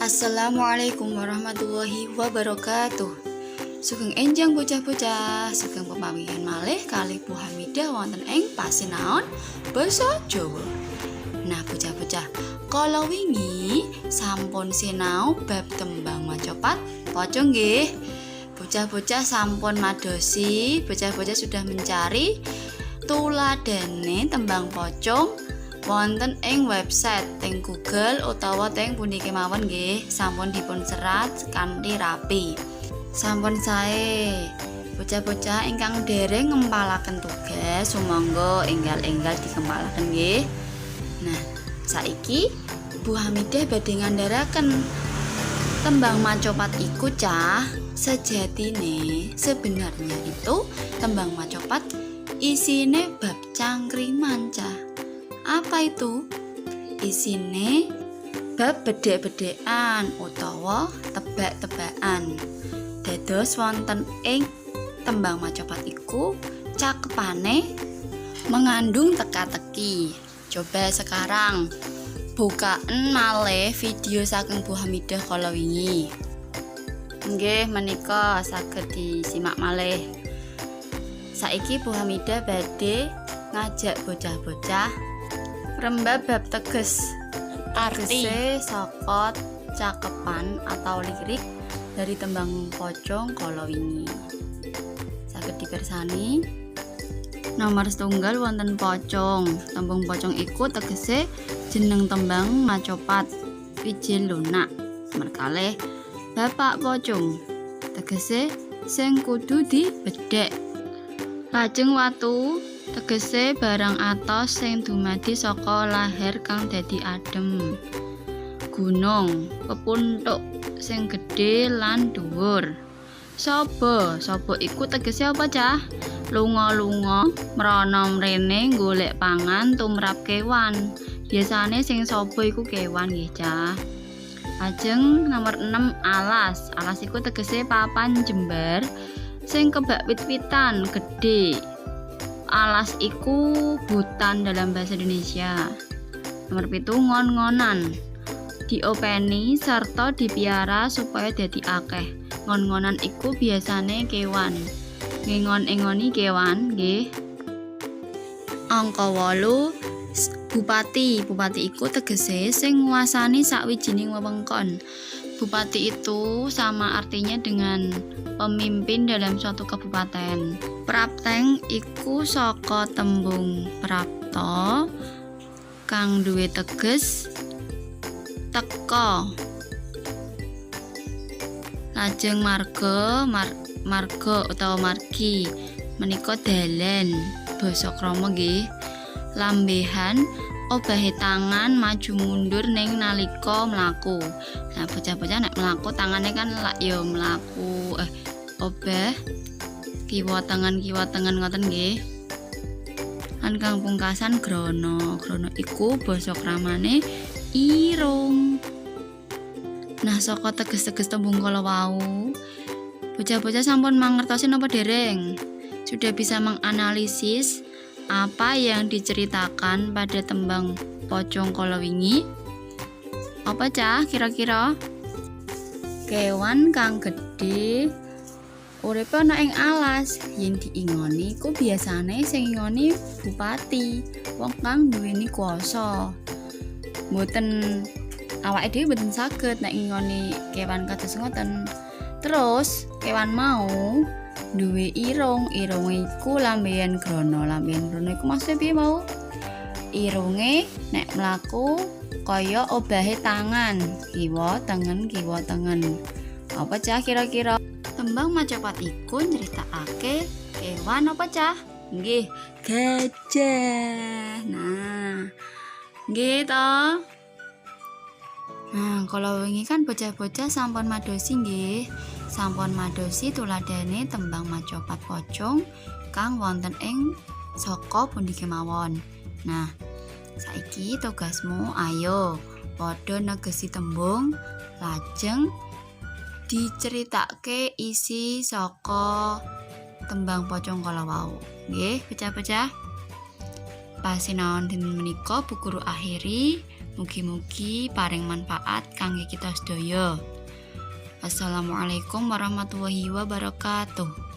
Assalamualaikum warahmatullahi wabarakatuh. Sugeng enjang bocah-bocah, sugeng pemawihan malih kalih Bu Hamidah wonten ing pasinaon basa Jawa. Nah bocah-bocah, kala wingi sampun sinau bab tembang macapat pocong nggih. Bocah-bocah sampun madosi, bocah-bocah sudah mencari tuladane tembang pocong wonten ing website teng Google utawa teng pundi kemawon nggih, sampun dipun serat kanthi rapi. Sampun sae. Bocah-bocah ingkang dereng ngempalaken tugas sumangga enggal-enggal dikempalaken nggih. Nah, saiki Bu Hamidah badhe ngandharaken tembang macapat iku cah. Sejatine sebenarnya itu tembang macapat isine bab cangkriman cah. Apa itu? Isine bab bedhek-bedhekan utawa tebak-tebakan. Dados wonten ing tembang macapat iku cakepane mengandung teka-teki. Coba sekarang bukaan malih video saking Bu Hamidah kala wingi. Nggih menika saged disimak malih. Saiki Bu Hamidah badhe ngajak bocah-bocah rembab bab teges, tegese saka cakepan atau lirik dari tembang pocong kala wingi. Saged dipirsani. Nomor setunggal wonten pocong. Tembung pocong iku tegese jeneng tembang macapat Wijil lunak. Nomor kalih bapak pocong tegese sing kudu dibedhek. Lajeng watu tegese barang atos sing dumadi saka lahir kang dadi adem. Gunung pepuntuk sing gedhe lan dhuwur. Saba iku tegese apa cah? Lunga-lunga mrana mrene golek pangan tumrap kewan. Biasane sing saba iku kewan nggih cah. Lajeng nomor 6 alas. Alas iku tegese papan jembar sing kebak wit-witan gedhe. Alas iku hutan dalam bahasa Indonesia. Nomor 7 ngon-ngonan. Diopeni sarta dipiara supaya dadi akeh. Ngon-ngonan iku biasane kewan. Ngengon-engoni kewan nggih. Angka 8 bupati. Bupati iku tegese sing nguasani sawijining wewengkon. Bupati itu sama artinya dengan pemimpin dalam suatu kabupaten. Prapteng iku saka tembung prapta kang duwe teges teka. Lajeng marga utawa margi menika dalan basa krama nggih. Lambehan obahe tangan maju mundur ning nalika mlaku. Nah bocah-bocah nek mlaku tangane kan lak ya mlaku obah kiwa tangan ngoten nggih. Lan kang pungkasan grana. Grana iku basa kramane irung. Nah saka teges-teges tembung kala wau, bocah-bocah sampun mangertosi napa dereng? Sudah bisa menganalisis apa yang diceritakan pada tembang pocong kala wingi? Apa cah kira-kira? Kewan kang gedhe uripe ana ing alas. Yen diingoni ku biasane sing ingoni bupati, wong kang duweni kuwasa. Mboten awake dhewe mboten saged nek ingoni kewan kados ngoten. Terus kewan mau duwe irung iku lambean grana. Lambean grana iku maksudnya piye mau? Irunge nek mlaku kaya obahe tangan, kiwa tengen. Apa cah kira-kira? Tembang macapat iku nyeritakake kewan apa cah? Nggih, gajah. Nah, nggih to. Nah, kalau wingi kan bocah-bocah sampun madosi nggih. Sampun madosi tuladane tembang macapat pocong kang wonten ing saka pundi kemawon. Nah, saiki tugasmu ayo padha negesi tembung lajeng diceritake isi saka tembang pocong kala wau. Nggih, bocah-bocah. Pasinaon dinten menika Bu Guru akhiri. Mugi-mugi paring manfaat kangge kita sedaya. Wassalamualaikum warahmatullahi wabarakatuh.